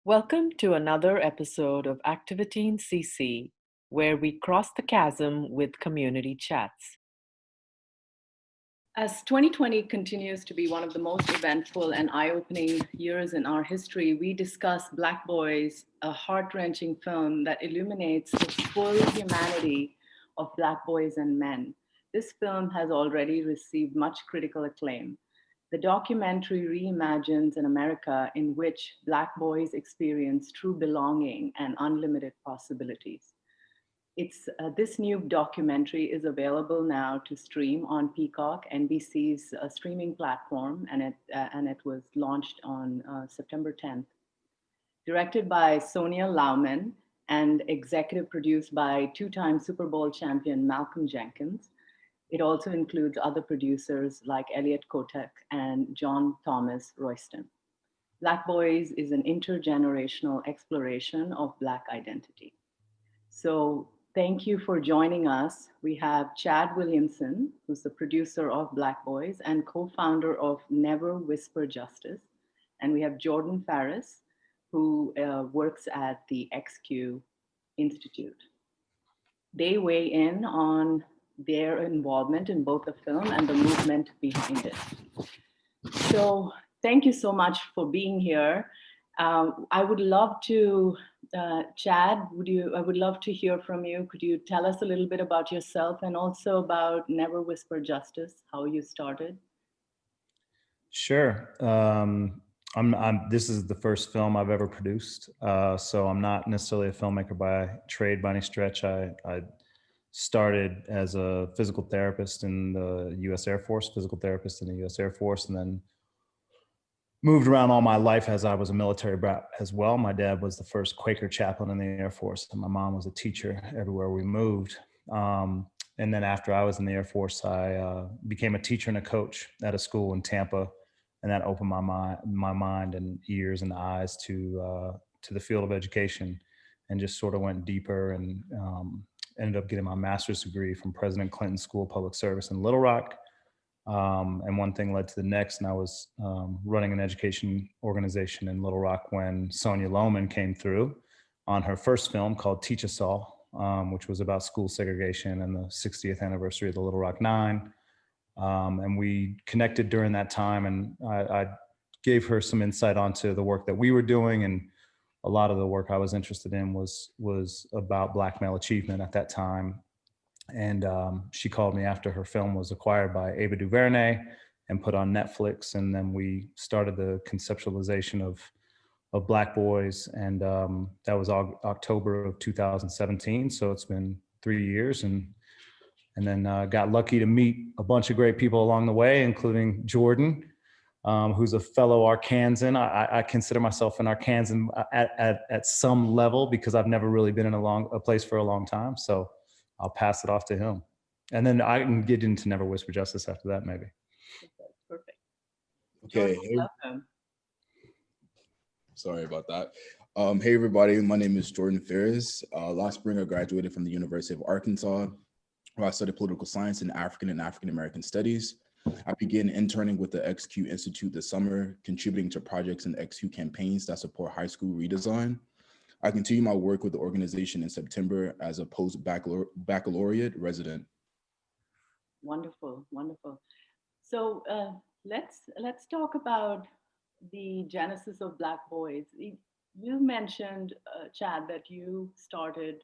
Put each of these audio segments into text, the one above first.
Welcome to another episode of ActivateenCC, where we cross the chasm with community chats. As 2020 continues to be one of the most eventful and eye-opening years in our history, we discuss Black Boys, a heart-wrenching film that illuminates the full humanity of Black boys and men. This film has already received much critical acclaim. The documentary reimagines an America in which Black boys experience true belonging and unlimited possibilities. This new documentary is available now to stream on Peacock, NBC's streaming platform, and it was launched on September 10th. Directed by Sonia Lauman and executive produced by two-time Super Bowl champion Malcolm Jenkins. It also includes other producers like Elliot Kotek and John Thomas Royston. Black Boys is an intergenerational exploration of Black identity. So thank you for joining us. We have Chad Williamson, who's the producer of Black Boys and co-founder of Never Whisper Justice. And we have Jordan Farris, who works at the XQ Institute. They weigh in on their involvement in both the film and the movement behind it. So thank you so much for being here. I would love to, Chad, I would love to hear from you. Could you tell us a little bit about yourself and also about Never Whisper Justice, how you started? Sure. This is the first film I've ever produced, so I'm not necessarily a filmmaker by trade by any stretch. I started as a physical therapist in the U.S. Air Force, and then moved around all my life as I was a military brat as well. My dad was the first Quaker chaplain in the Air Force, and my mom was a teacher everywhere we moved. And then after I was in the Air Force, I became a teacher and a coach at a school in Tampa, and that opened my mind and ears and eyes to the field of education, and just sort of went deeper and ended up getting my master's degree from President Clinton School of Public Service in Little Rock. And one thing led to the next, and I was running an education organization in Little Rock when Sonia Lauman came through on her first film called Teach Us All, which was about school segregation and the 60th anniversary of the Little Rock Nine. And we connected during that time, and I gave her some insight onto the work that we were doing, and a lot of the work I was interested in was about Black male achievement at that time. And she called me after her film was acquired by Ava DuVernay and put on Netflix. And then we started the conceptualization of Black Boys. And that was October of 2017. So it's been 3 years. And then got lucky to meet a bunch of great people along the way, including Jordan, who's a fellow Arkansan. I consider myself an Arkansan at some level because I've never really been in a place for a long time. So I'll pass it off to him. And then I can get into Never Whisper Justice after that, maybe. Perfect. Okay. Jordan, sorry about that. Hey, everybody. My name is Jordan Farris. Last spring, I graduated from the University of Arkansas, where I studied political science and African-American studies. I began interning with the XQ Institute this summer, contributing to projects and XQ campaigns that support high school redesign. I continue my work with the organization in September as a post-baccalaureate resident. Wonderful, wonderful. So let's talk about the genesis of Black Boys. You mentioned, Chad, that you started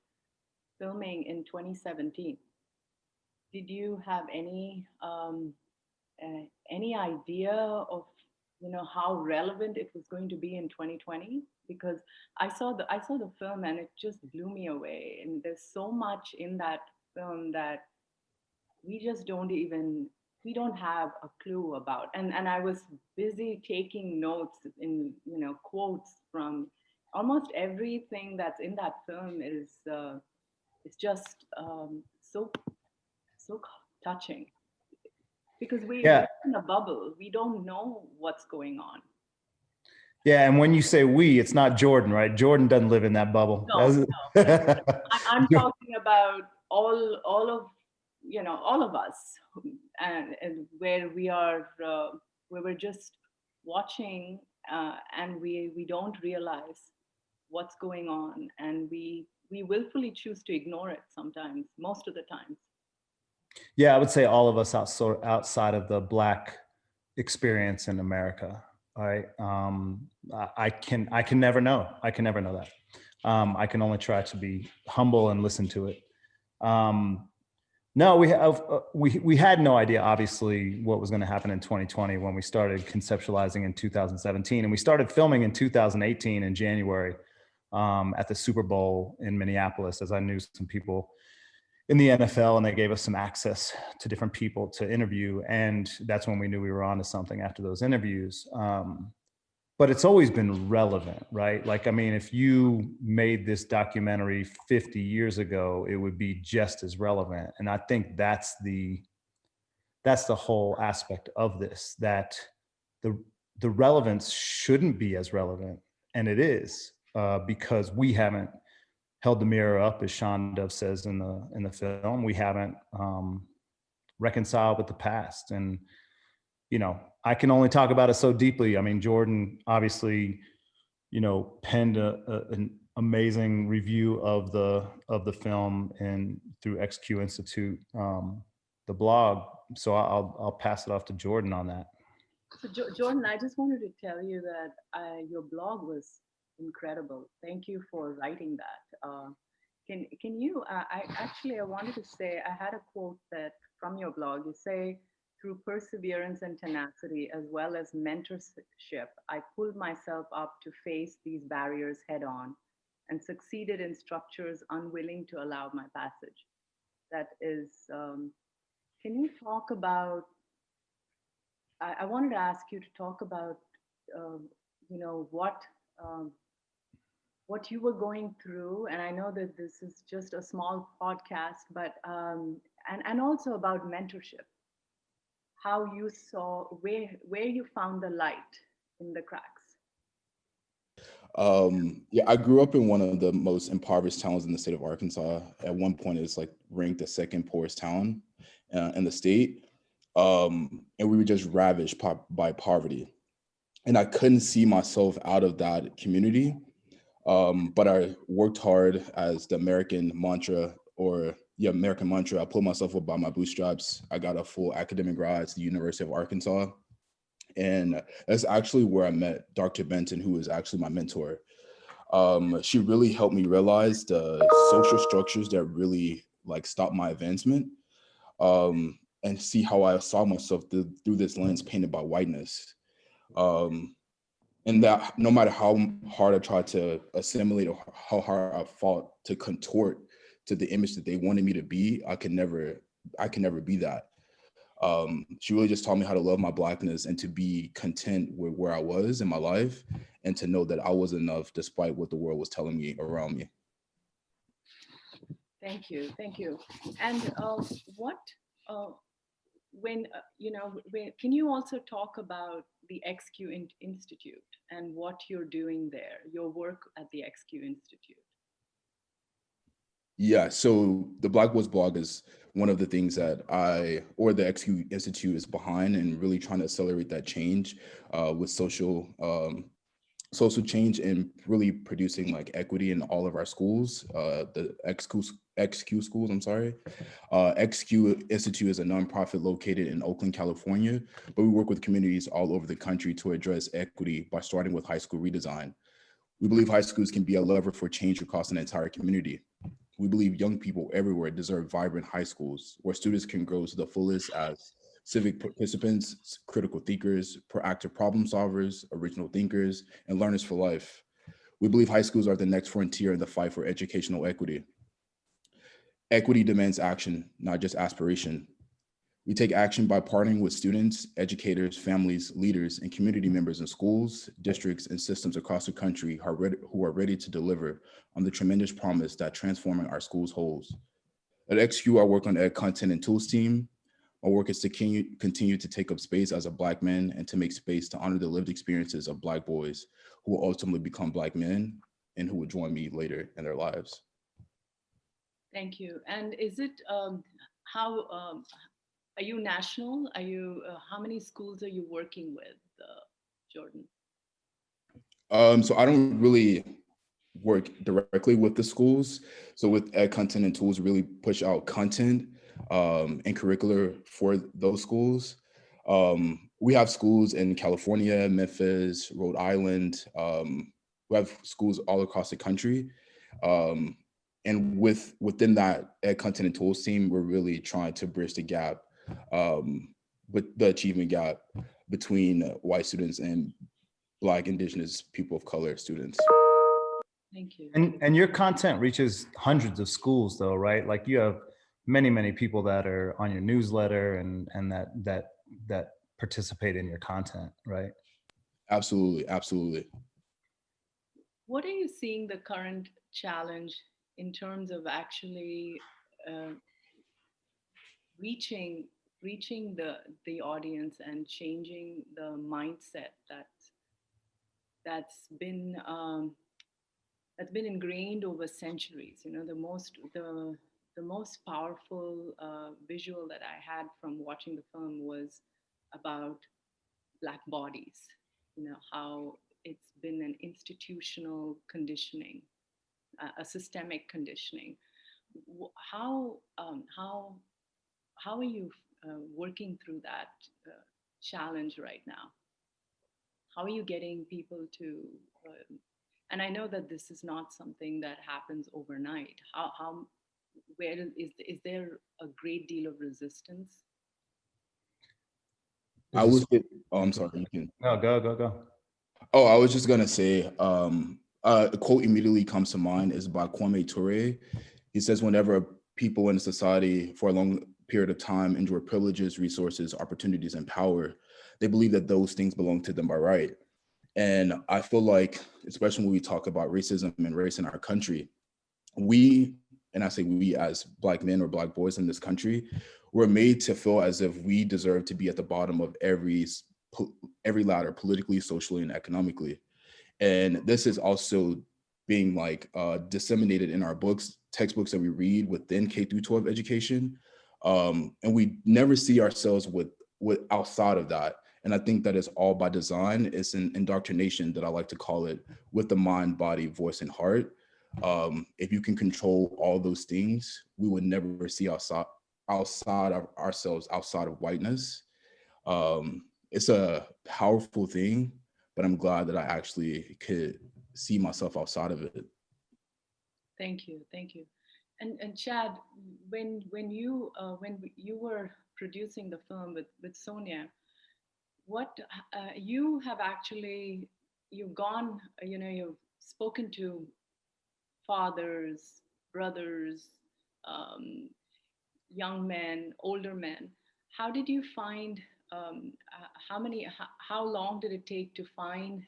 filming in 2017. Did you have any idea of how relevant it was going to be in 2020? Because I saw the film and it just blew me away. And there's so much in that film that we just don't have a clue about. And I was busy taking notes in quotes from almost everything that's in that film is just so touching. Because we're in a bubble. We don't know what's going on. Yeah, and when you say we, it's not Jordan, right? Jordan doesn't live in that bubble. No. I'm talking about all of us, and where we're just watching, and we don't realize what's going on, and we willfully choose to ignore it sometimes, most of the times. Yeah, I would say all of us outside of the Black experience in America. All right. I can never know. I can never know that. I can only try to be humble and listen to it. No, we had no idea, obviously, what was going to happen in 2020 when we started conceptualizing in 2017, and we started filming in 2018 in January at the Super Bowl in Minneapolis, as I knew some people in the NFL and they gave us some access to different people to interview, and that's when we knew we were onto something after those interviews. But it's always been relevant, right? Like, I mean, if you made this documentary 50 years ago, it would be just as relevant. And I think that's the whole aspect of this, that the relevance shouldn't be as relevant. And it is, because we haven't held the mirror up, as Sean Dove says in the film. We haven't reconciled with the past. And, you know, I can only talk about it so deeply. I mean, Jordan obviously, you know, penned an amazing review of the film and through XQ Institute, the blog. So I'll pass it off to Jordan on that. So Jordan, I just wanted to tell you that your blog was incredible. Thank you for writing that. Can you? I wanted to say I had a quote that from your blog. You say, "Through perseverance and tenacity, as well as mentorship, I pulled myself up to face these barriers head on, and succeeded in structures unwilling to allow my passage." That is. Can you talk about? I wanted to ask you to talk about, you know, what you were going through, and I know that this is just a small podcast, but and also about mentorship, how you saw where you found the light in the cracks. Yeah, I grew up in one of the most impoverished towns in the state of Arkansas. At one point, it's like ranked the second poorest town in the state. And we were just ravished by poverty. And I couldn't see myself out of that community. But I worked hard, as the American mantra, I pulled myself up by my bootstraps. I got a full academic grad at the University of Arkansas. And that's actually where I met Dr. Benton, who is actually my mentor. She really helped me realize the social structures that really like stop my advancement, and see how I saw myself through this lens painted by whiteness. And that no matter how hard I tried to assimilate or how hard I fought to contort to the image that they wanted me to be, I can never be that. She really just taught me how to love my Blackness and to be content with where I was in my life, and to know that I was enough despite what the world was telling me around me. Thank you. And can you also talk about the XQ Institute and what you're doing there, your work at the XQ Institute? Yeah, so the Black Boys blog is one of the things that the XQ Institute is behind, and really trying to accelerate that change with social change, and really producing like equity in all of our schools, the XQ schools, I'm sorry. XQ Institute is a nonprofit located in Oakland, California, but we work with communities all over the country to address equity by starting with high school redesign. We believe high schools can be a lever for change across an entire community. We believe young people everywhere deserve vibrant high schools where students can grow to the fullest as civic participants, critical thinkers, proactive problem solvers, original thinkers, and learners for life. We believe high schools are the next frontier in the fight for educational equity. Equity demands action, not just aspiration. We take action by partnering with students, educators, families, leaders, and community members in schools, districts, and systems across the country who are ready to deliver on the tremendous promise that transforming our schools holds. At XQ, I work on the Ed Content and Tools team. My work is to continue to take up space as a Black man, and to make space to honor the lived experiences of Black boys who will ultimately become Black men and who will join me later in their lives. Thank you. And is it, are you national? How many schools are you working with, Jordan? So I don't really work directly with the schools. So with Ed Content and Tools, really push out content and curricular for those schools. We have schools in California, Memphis, Rhode Island. We have schools all across the country. And within that Ed Content and Tools team, we're really trying to bridge the gap, with the achievement gap between white students and Black, Indigenous, people of color students. Thank you. And your content reaches hundreds of schools though, right? Like you have many people that are on your newsletter and that participate in your content, right? Absolutely. What are you seeing the current challenge in terms of actually reaching the audience and changing the mindset that's been ingrained over centuries? You know, the most powerful visual that I had from watching the film was about Black bodies. You know, how it's been an institutional conditioning, a systemic conditioning. How are you working through that challenge right now? How are you getting people to? And I know that this is not something that happens overnight. Where is there a great deal of resistance? I was. Oh, I'm sorry. You can. No, go. Oh, I was just gonna say. A quote immediately comes to mind is by Kwame Ture. He says, "Whenever people in a society for a long period of time enjoy privileges, resources, opportunities, and power, they believe that those things belong to them by right." And I feel like, especially when we talk about racism and race in our country, and I say we as Black men or Black boys in this country, we're made to feel as if we deserve to be at the bottom of every ladder, politically, socially, and economically. And this is also being like disseminated in our textbooks that we read within K through 12 education. And we never see ourselves with outside of that. And I think that is all by design. It's an indoctrination, that I like to call it, with the mind, body, voice, and heart. If you can control all those things, we would never see outside of ourselves, outside of whiteness. It's a powerful thing, but I'm glad that I actually could see myself outside of it. Thank you. And Chad, when you were producing the film with Sonia, what you have actually, you've gone, you know, you've spoken to fathers, brothers, young men, older men. How did you find? How long did it take to find,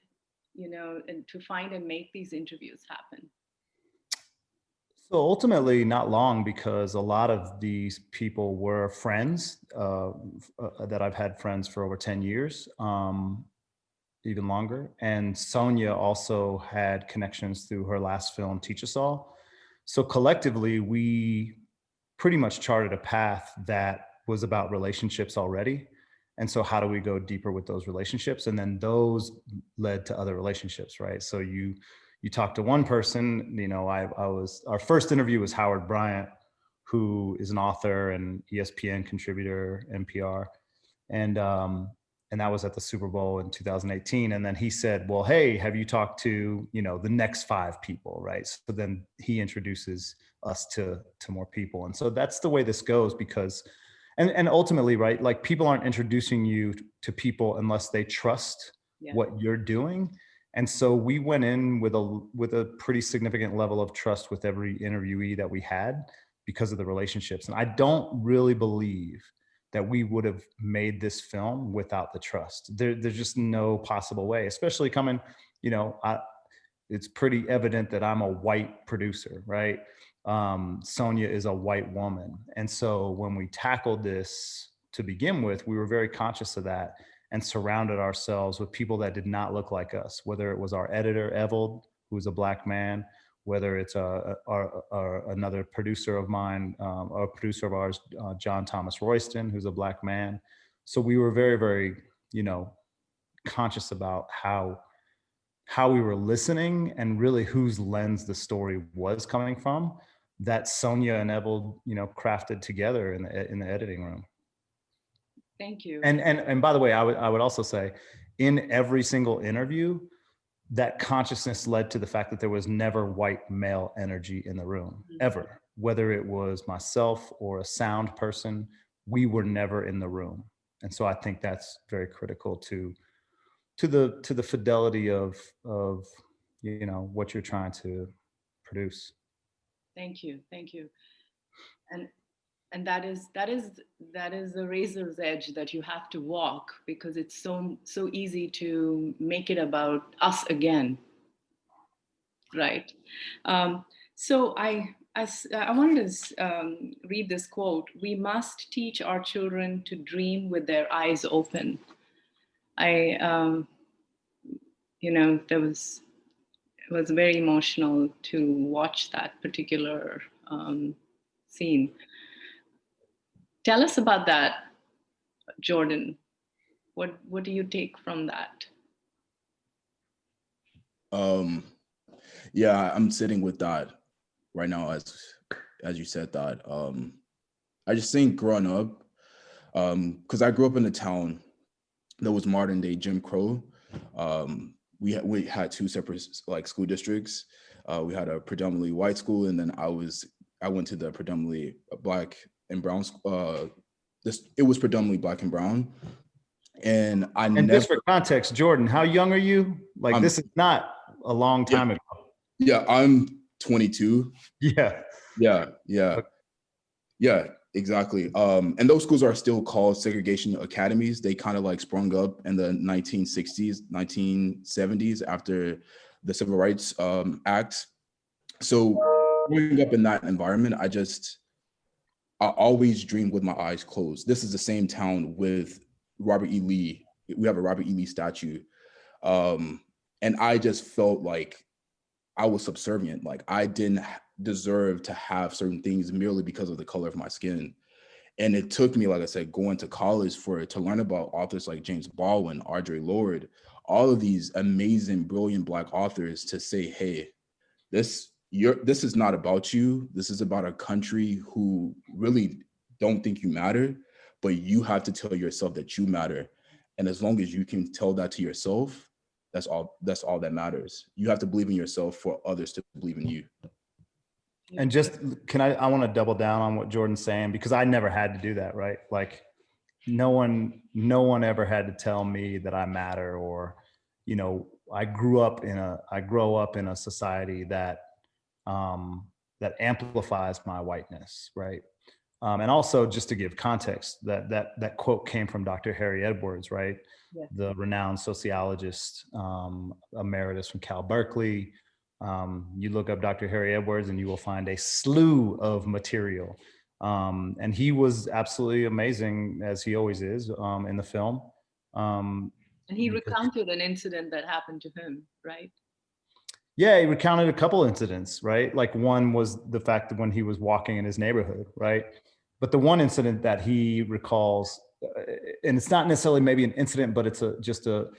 you know, and to find and make these interviews happen? So ultimately, not long, because a lot of these people were friends that I've had friends for over 10 years, even longer. And Sonia also had connections through her last film, Teach Us All. So collectively, we pretty much charted a path that was about relationships already. And so how do we go deeper with those relationships? And then those led to other relationships, right? So you talk to one person, you know, our first interview was Howard Bryant, who is an author and ESPN contributor, NPR. And that was at the Super Bowl in 2018. And then he said, well, hey, have you talked to, you know, the next 5 people, right? So then he introduces us to more people. And so that's the way this goes, because, and ultimately, right, like people aren't introducing you to people unless they trust what you're doing. And so we went in with a pretty significant level of trust with every interviewee that we had because of the relationships. And I don't really believe that we would have made this film without the trust. There's just no possible way, especially coming, you know, it's pretty evident that I'm a white producer, right? Sonia is a white woman. And so when we tackled this to begin with, we were very conscious of that and surrounded ourselves with people that did not look like us, whether it was our editor, Evald, who's a Black man, whether it's another producer of mine, a producer of ours, John Thomas Royston, who's a Black man. So we were very, very, you know, conscious about how how we were listening and really whose lens the story was coming from, that Sonia and Ebel, crafted together in the editing room. Thank you. And by the way, I would also say, in every single interview, that consciousness led to the fact that there was never white male energy in the room, ever. Whether it was myself or a sound person, we were never in the room. And so I think that's very critical to the fidelity of what you're trying to produce. Thank you. And that is the razor's edge that you have to walk, because it's so easy to make it about us again, right? So I wanted to read this quote: "We must teach our children to dream with their eyes open." It was very emotional to watch that particular scene. Tell us about that, Jordan. What do you take from that? Yeah, I'm sitting with that right now as you said that. I just think growing up, because I grew up in a town that was modern day Jim Crow. We had two separate school districts. We had a predominantly white school, and then I went to the predominantly black and brown. It was predominantly black and brown, and just for context, Jordan, how young are you? This is not a long time ago. Yeah, I'm 22. Yeah, exactly. And those schools are still called segregation academies. They kind of sprung up in the 1960s, 1970s after the Civil Rights Act. So growing up in that environment, I always dreamed with my eyes closed. This is the same town with Robert E. Lee. We have a Robert E. Lee statue. And I just felt like I was subservient. I didn't deserve to have certain things merely because of the color of my skin. And it took me, like I said, going to college to learn about authors like James Baldwin, Audre Lorde, all of these amazing, brilliant Black authors to say, hey, this is not about you. This is about a country who really don't think you matter, but you have to tell yourself that you matter. And as long as you can tell that to yourself, that's all that matters. You have to believe in yourself for others to believe in you. And I want to double down on what Jordan's saying, because I never had to do that, right? No one ever had to tell me that I matter, or, I grow up in a society that amplifies my whiteness, right? And also, just to give context, that quote came from Dr. Harry Edwards, right? Yeah. The renowned sociologist, emeritus from Cal Berkeley. You look up Dr. Harry Edwards and you will find a slew of material. And he was absolutely amazing, as he always is, in the film. And he recounted an incident that happened to him, right? Yeah, he recounted a couple incidents, right? One was the fact that when he was walking in his neighborhood, right? But the one incident that he recalls, and it's not necessarily maybe an incident, but it's the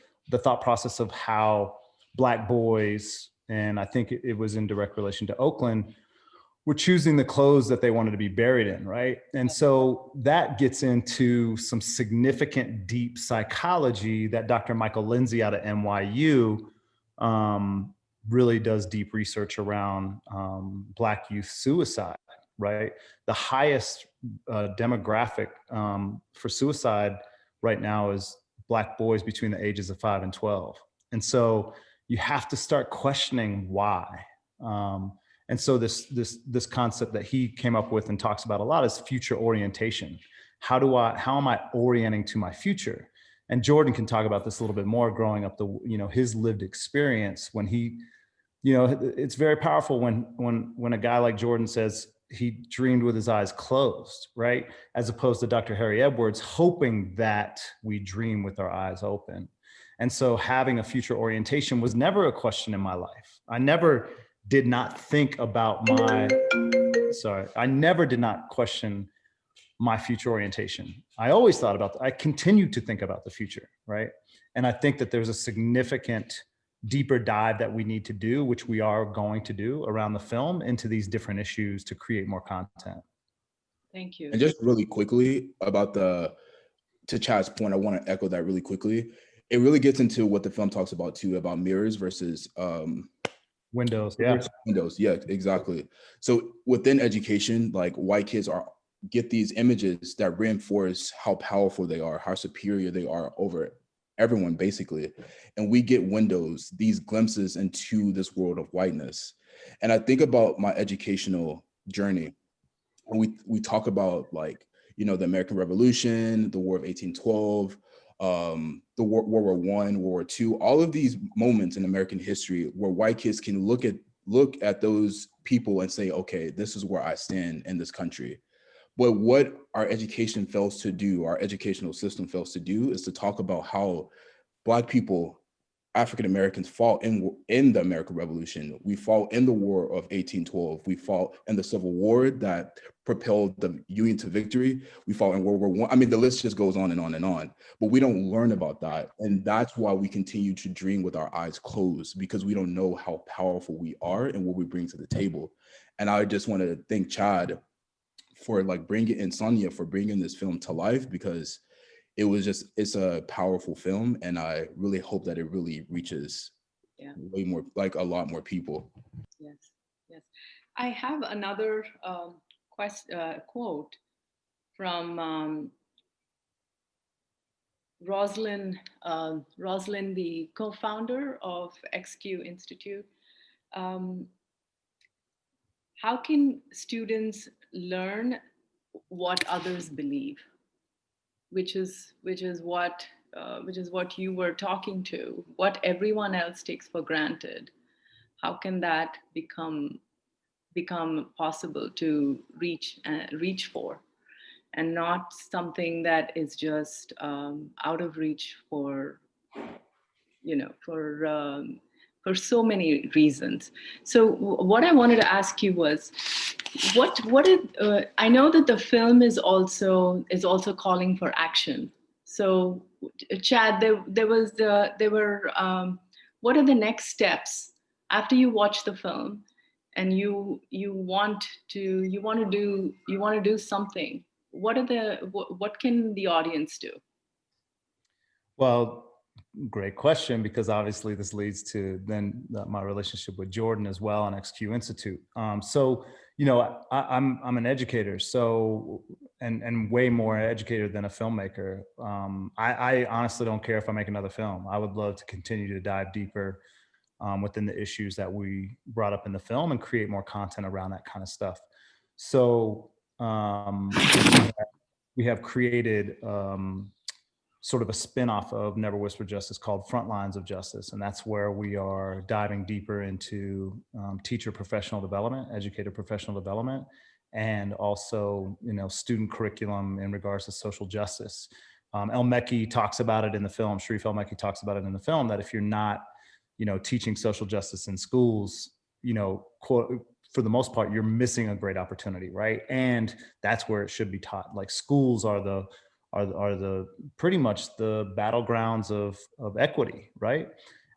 thought process of how Black boys, and I think it was in direct relation to Oakland, were choosing the clothes that they wanted to be buried in, right? And so that gets into some significant deep psychology that Dr. Michael Lindsay out of NYU really does deep research around Black youth suicide, right? The highest demographic for suicide right now is Black boys between the ages of 5 and 12. And so you have to start questioning why. And so this concept that he came up with and talks about a lot is future orientation. How am I orienting to my future? And Jordan can talk about this a little bit more, growing up his lived experience when he, it's very powerful when a guy like Jordan says he dreamed with his eyes closed, right? As opposed to Dr. Harry Edwards hoping that we dream with our eyes open. And so having a future orientation was never a question in my life. I never did not question my future orientation. I always thought I continued to think about the future, right? And I think that there's a significant deeper dive that we need to do, which we are going to do around the film, into these different issues to create more content. Thank you. And just really quickly about to Chad's point, I want to echo that really quickly. It really gets into what the film talks about too, about mirrors versus Windows. Yeah. Windows. Yeah, exactly. So within education, like white kids get these images that reinforce how powerful they are, how superior they are over everyone, basically. And we get windows, these glimpses into this world of whiteness. And I think about my educational journey. And we talk about, like, you know, the American Revolution, the War of 1812, the World War I, World War II, all of these moments in American history where white kids can look at those people and say, okay, this is where I stand in this country. But what our education fails to do, our educational system fails to do, is to talk about how Black people, African Americans, fought in the American Revolution. We fought in the War of 1812. We fought in the Civil War that propelled the Union to victory. We fought in World War I. I mean, the list just goes on and on and on. But we don't learn about that, and that's why we continue to dream with our eyes closed, because we don't know how powerful we are and what we bring to the table. And I just want to thank Chad for Sonia for bringing this film to life, because it's a powerful film, and I really hope that it really reaches way more, like a lot more people. Yes, yes. I have another quote from Rosalind, the co-founder of XQ Institute. How can students learn what others believe? Which is what you were talking to. What everyone else takes for granted. How can that become possible to reach for, and not something that is just out of reach for, you know, for so many reasons. So what I wanted to ask you was, I know that the film is also calling for action. So Chad, what are the next steps after you watch the film and you want to do something? What can the audience do? Well, great question, because obviously this leads to then my relationship with Jordan as well and XQ Institute. So, you know, I'm an educator, so and way more educator than a filmmaker. I honestly don't care if I make another film. I would love to continue to dive deeper within the issues that we brought up in the film and create more content around that kind of stuff. So we have created sort of a spin-off of Never Whisper Justice called Frontlines of Justice. And that's where we are diving deeper into teacher professional development, educator professional development, and also, you know, student curriculum in regards to social justice. El Mekki talks about it in the film, Sharif El Mekki talks about it in the film, that if you're not, you know, teaching social justice in schools, you know, for the most part, you're missing a great opportunity, right? And that's where it should be taught. Like, schools are the pretty much the battlegrounds of equity, right?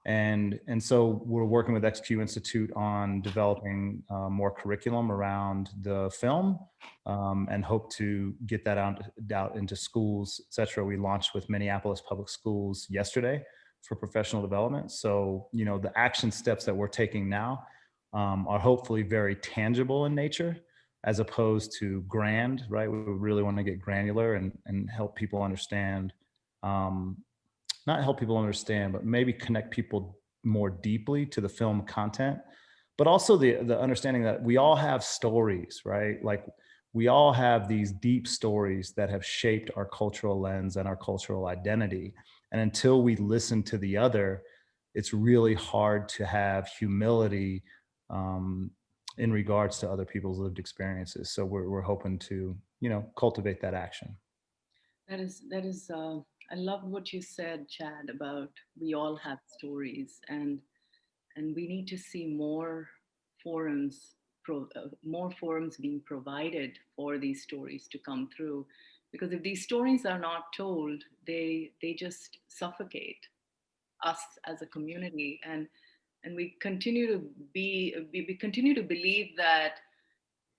And so we're working with XQ Institute on developing more curriculum around the film, and hope to get that out into schools, et cetera. We launched with Minneapolis Public Schools yesterday for professional development. So, you know, the action steps that we're taking now are hopefully very tangible in nature, as opposed to grand, right? We really want to get granular and help people understand, not help people understand, but maybe connect people more deeply to the film content, but also the understanding that we all have stories, right? Like, we all have these deep stories that have shaped our cultural lens and our cultural identity. And until we listen to the other, it's really hard to have humility in regards to other people's lived experiences. So we're hoping to, you know, cultivate that action. That is. I love what you said, Chad, about we all have stories, and we need to see more forums, more forums being provided for these stories to come through. Because if these stories are not told, they just suffocate us as a community, and we continue to we continue to believe that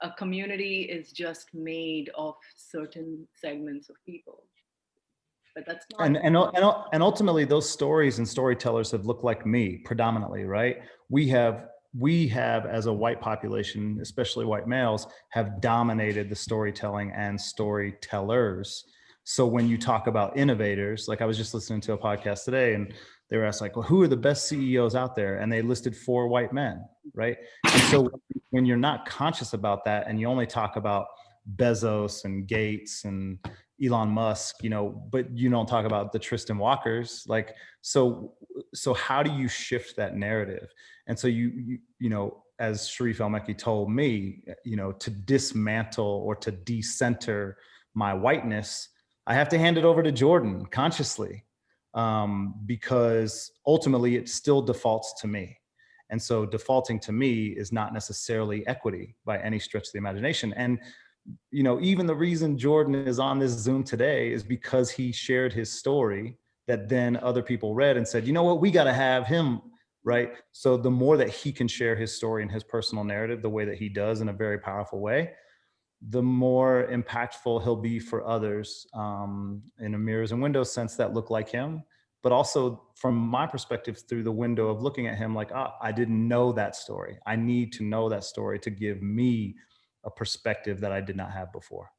a community is just made of certain segments of people, but that's not. And ultimately, those stories and storytellers have looked like me predominantly, right? We have as a white population, especially white males, have dominated the storytelling and storytellers. So when you talk about innovators, like I was just listening to a podcast today, and they were asked like, well, who are the best CEOs out there? And they listed 4 white men, right? And so when you're not conscious about that, and you only talk about Bezos and Gates and Elon Musk, you know, but you don't talk about the Tristan Walkers, like, so how do you shift that narrative? And so you know, as Sharif El-Mekki told me, you know, to dismantle or to decenter my whiteness, I have to hand it over to Jordan consciously, because ultimately it still defaults to me. And so defaulting to me is not necessarily equity by any stretch of the imagination. And you know, even the reason Jordan is on this Zoom today is because he shared his story that then other people read and said, you know what, we got to have him, right? So the more that he can share his story and his personal narrative the way that he does in a very powerful way, the more impactful he'll be for others, in a mirrors and windows sense that look like him, but also from my perspective through the window of looking at him like, I didn't know that story. I need to know that story to give me a perspective that I did not have before.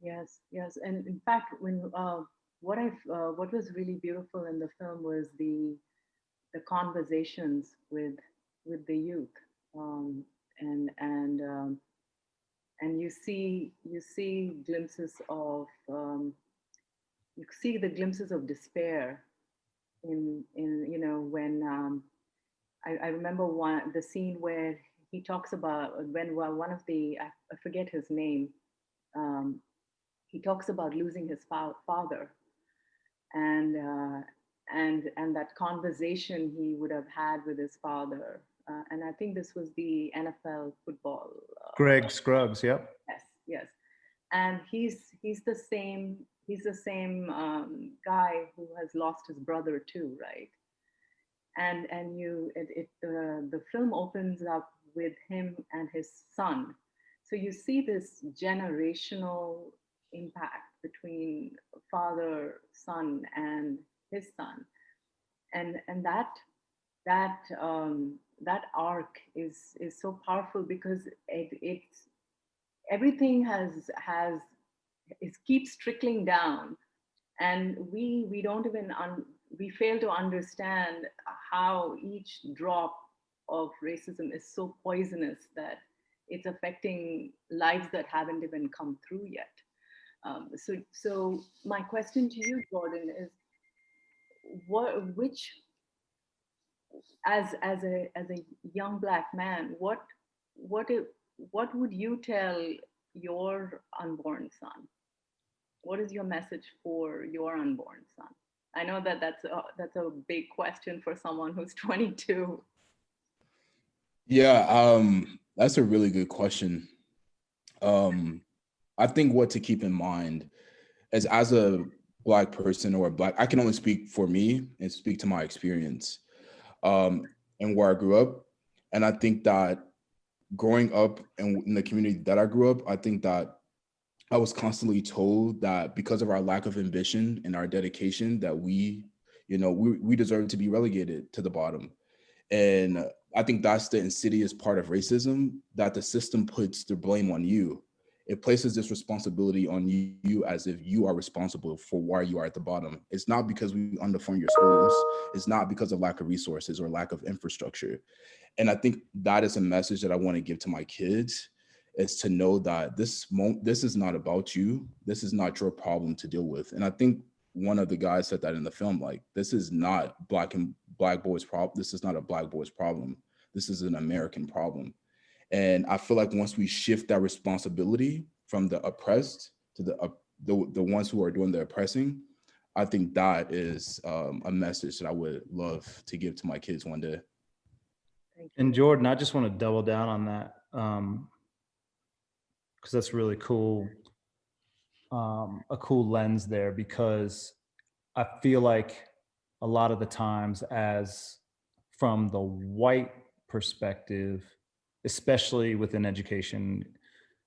Yes, yes, and in fact, when what was really beautiful in the film was the conversations with the youth, um, and and um, and you see glimpses of you see the glimpses of despair in you know when I remember the scene where he talks about when one of the I forget his name, um, he talks about losing his father, and that conversation he would have had with his father, and I think this was the NFL football. Greg Scruggs, yep. Yes, yes, and he's the same guy who has lost his brother too, right? And the film opens up with him and his son, so you see this generational impact between father, son, and his son, and that arc is so powerful because it's everything has it keeps trickling down, and we don't even we fail to understand how each drop of racism is so poisonous that it's affecting lives that haven't even come through yet. So my question to you, Jordan, is which as a young Black man, what what would you tell your unborn son? What is your message for your unborn son? I know that that's a big question for someone who's 22. Yeah, that's a really good question. I think what to keep in mind is, as a Black person or Black, I can only speak for me and speak to my experience, and where I grew up. And I think that growing up in the community that I grew up, I think that I was constantly told that because of our lack of ambition and our dedication, that we deserve to be relegated to the bottom. And I think that's the insidious part of racism, that the system puts the blame on you. It places this responsibility on you as if you are responsible for why you are at the bottom. It's not because we underfund your schools. It's not because of lack of resources or lack of infrastructure. And I think that is a message that I want to give to my kids, is to know that this is not about you. This is not your problem to deal with. And I think one of the guys said that in the film, like, this is not Black boys problem. This is not a Black boys problem. This is an American problem. And I feel like once we shift that responsibility from the oppressed to the ones who are doing the oppressing, I think that is a message that I would love to give to my kids one day. And Jordan, I just want to double down on that, because that's really cool, a cool lens there, because I feel like a lot of the times as from the white perspective, especially within education.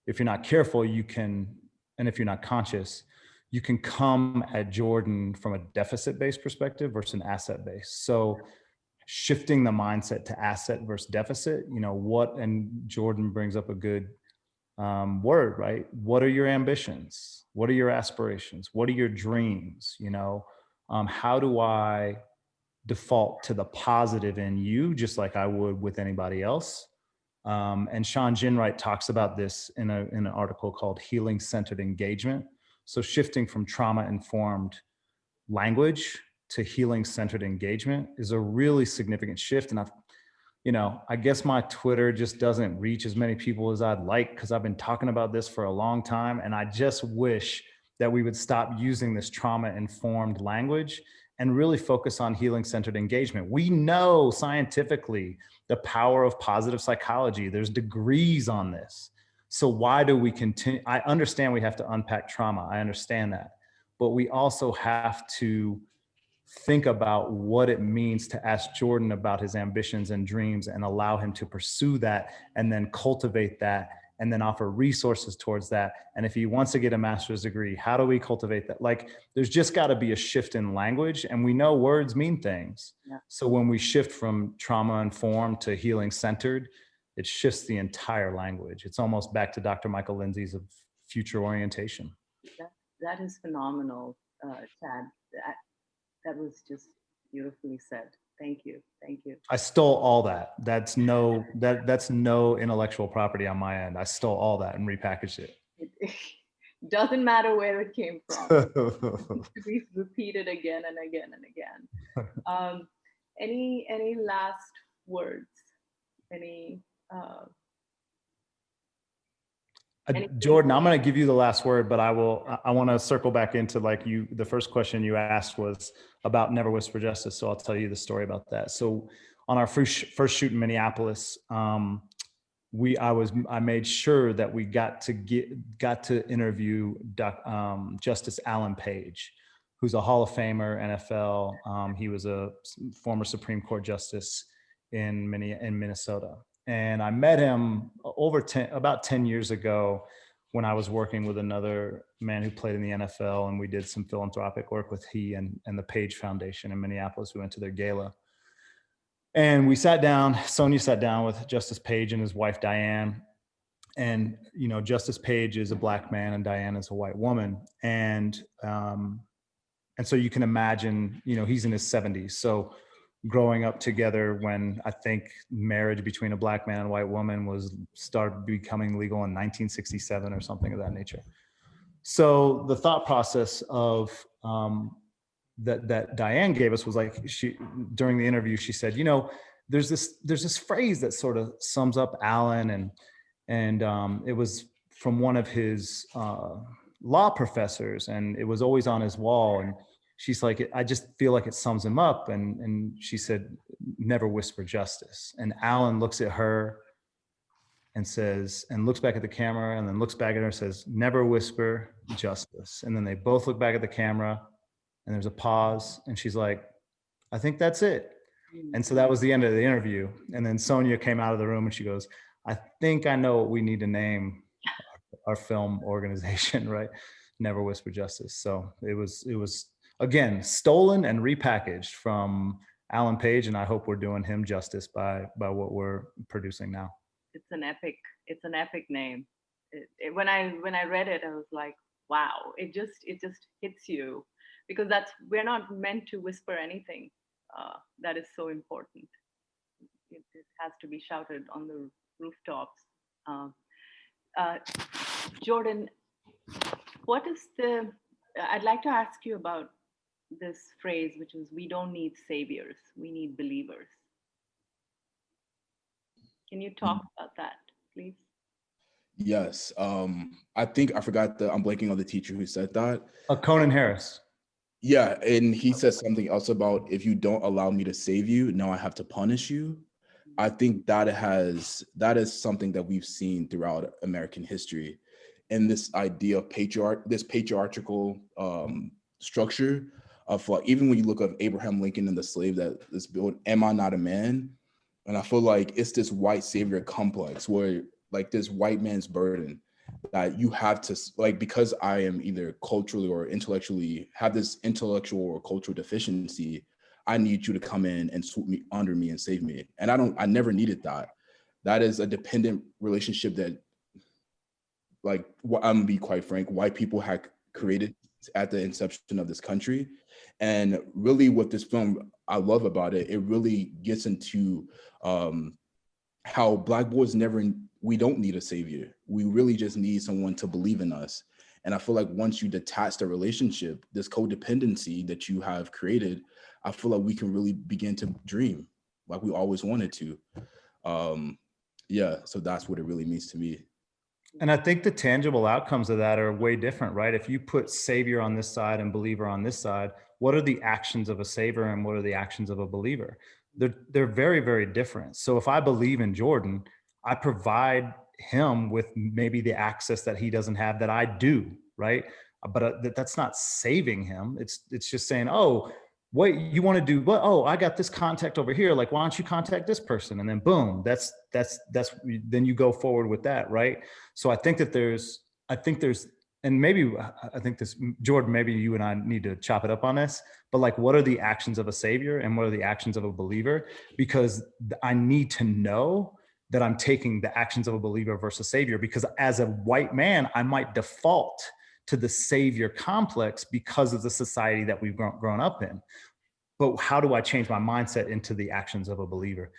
If you're not careful, you can, and if you're not conscious, you can come at Jordan from a deficit-based perspective versus an asset-based. So shifting the mindset to asset versus deficit, you know, and Jordan brings up a good word, right? What are your ambitions? What are your aspirations? What are your dreams? You know, how do I default to the positive in you, just like I would with anybody else? And Sean Ginwright talks about this in an article called Healing Centered Engagement. So shifting from trauma-informed language to healing centered engagement is a really significant shift. And I guess my Twitter just doesn't reach as many people as I'd like, because I've been talking about this for a long time. And I just wish that we would stop using this trauma-informed language and really focus on healing centered engagement. We know scientifically the power of positive psychology. There's degrees on this. So why do we continue? I understand we have to unpack trauma. I understand that. But we also have to think about what it means to ask Jordan about his ambitions and dreams and allow him to pursue that and then cultivate that and then offer resources towards that. And if he wants to get a master's degree, how do we cultivate that? Like, there's just got to be a shift in language, and we know words mean things. Yeah. So when we shift from trauma-informed to healing-centered, it shifts the entire language. It's almost back to Dr. Michael Lindsay's of future orientation. That is phenomenal, Chad. That was just beautifully said. Thank you. Thank you. I stole all that. That's no intellectual property on my end. I stole all that and repackaged it. It doesn't matter where it came from. It needs to be repeated again and again and again. Any last words? Jordan, I'm going to give you the last word, but I want to circle back into the first question you asked was about Never Whisper Justice. So I'll tell you the story about that. So on our first shoot in Minneapolis, I made sure that we got to interview Justice Alan Page, who's a Hall of Famer, NFL. He was a former Supreme Court justice in Minnesota. And I met him about 10 years ago when I was working with another man who played in the NFL, and we did some philanthropic work with he and the Page Foundation in Minneapolis. We went to their gala. And we sat down, Sonia sat down with Justice Page and his wife, Diane. And, Justice Page is a Black man and Diane is a white woman. And so you can imagine, he's in his 70s. So growing up together when I think marriage between a Black man and a white woman started becoming legal in 1967 or something of that nature. So the thought process of that Diane gave us was during the interview, she said, there's this phrase that sort of sums up Alan, and it was from one of his law professors, and it was always on his wall. And she's like, I just feel like it sums him up. And she said, never whisper justice. And Alan looks at her and says, and looks back at the camera, and then looks back at her and says, never whisper justice. And then they both look back at the camera, and there's a pause, and she's like, I think that's it. And so that was the end of the interview. And then Sonia came out of the room and she goes, I think I know what we need to name our film organization, right? Never Whisper Justice. So it was again, stolen and repackaged from Alan Page, and I hope we're doing him justice by what we're producing now. It's an epic name. When I read it, I was like, wow, it just hits you, because we're not meant to whisper anything that is so important. It has to be shouted on the rooftops. Jordan, I'd like to ask you about this phrase, which is, we don't need saviors, we need believers. Can you talk about that, please? Yes. I think I forgot I'm blanking on the teacher who said that. Conan Harris. Yeah. And he said something else about, if you don't allow me to save you, now I have to punish you. I think that is something that we've seen throughout American history. And this idea of patriarchal structure of like, even when you look at Abraham Lincoln and the slave that is built, am I not a man? And I feel like it's this white savior complex where like this white man's burden that you have to like, because I am either culturally or intellectually have this intellectual or cultural deficiency, I need you to come in and swoop me under me and save me. And I never needed that. That is a dependent relationship that, like, I'm gonna be quite frank, white people had created at the inception of this country. And really what this film I love about it, it really gets into how Black boys we don't need a savior. We really just need someone to believe in us. And I feel like once you detach the relationship, this codependency that you have created, I feel like we can really begin to dream like we always wanted to. Yeah, so that's what it really means to me. And I think the tangible outcomes of that are way different, right? If you put savior on this side and believer on this side, what are the actions of a savior and what are the actions of a believer? They're very, very different. So if I believe in Jordan, I provide him with maybe the access that he doesn't have that I do, right? But that's not saving him. It's just saying, oh, what you want to do? What? Oh, I got this contact over here. Like, why don't you contact this person? And then boom, that's then you go forward with that, right? So I think there's, and maybe I think this, Jordan, maybe you and I need to chop it up on this, but like, what are the actions of a savior and what are the actions of a believer? Because I need to know that I'm taking the actions of a believer versus savior, because as a white man, I might default to the savior complex because of the society that we've grown up in. But how do I change my mindset into the actions of a believer?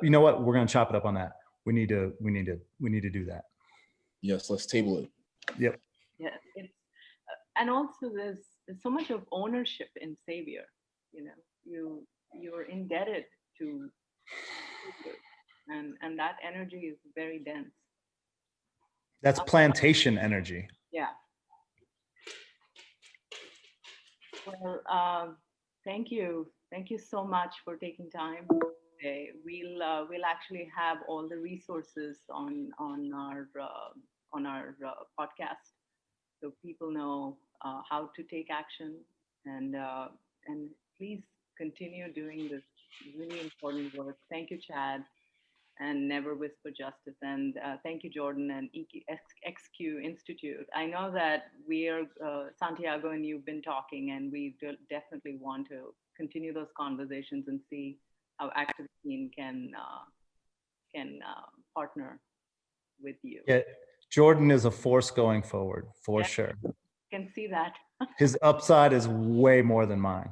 You know what? We're going to chop it up on that. We need to do that. Yes, let's table it. Yep. Yeah, and also there's so much of ownership in savior. You know, you're indebted to savior, and that energy is very dense. That's plantation energy. Yeah. Well, thank you so much for taking time today. We'll actually have all the resources on our podcast, so people know how to take action, and please continue doing this really important work. Thank you, Chad, and Never Whisper Justice, and thank you, Jordan, and XQ Institute. I know that we're Santiago and you've been talking, and we definitely want to continue those conversations and see how Activateen can partner with you. Yeah, Jordan is a force going forward for sure. Can see that. His upside is way more than mine.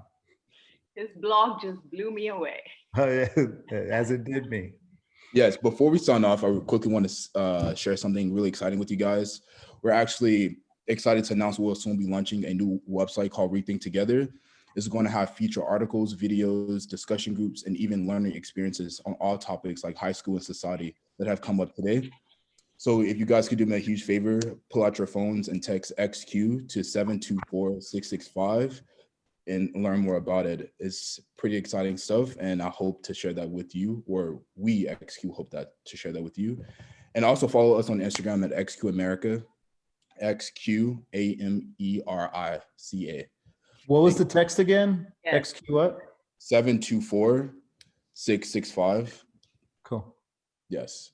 His blog just blew me away. As it did me. Yes, before we sign off, I quickly want to share something really exciting with you guys. We're actually excited to announce we'll soon be launching a new website called Rethink Together. It's going to have feature articles, videos, discussion groups, and even learning experiences on all topics like high school and society that have come up today. So if you guys could do me a huge favor, pull out your phones and text XQ to 724-665 and learn more about it. It's pretty exciting stuff, and I hope to share that with you, or we XQ hope to share that with you. And also follow us on Instagram at XQ America, XQAMERICA. What was the text again? Yes. XQ what? 724-665. Cool. Yes.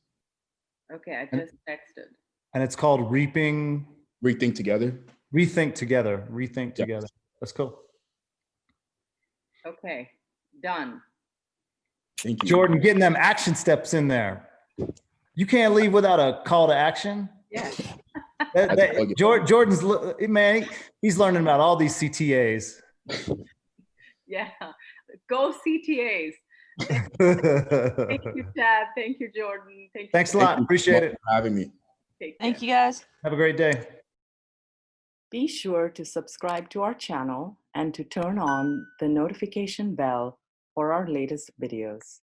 Okay, I just texted. And it's called Rethink Together. Rethink Together. That's cool. Okay, done. Thank you. Jordan, getting them action steps in there. You can't leave without a call to action. Yeah. Jordan's, man, he's learning about all these CTAs. Yeah, go CTAs. Thank you, Chad. Thank you, Jordan. Thanks a lot. Appreciate it. For having me. Thank you, guys. Have a great day. Be sure to subscribe to our channel and to turn on the notification bell for our latest videos.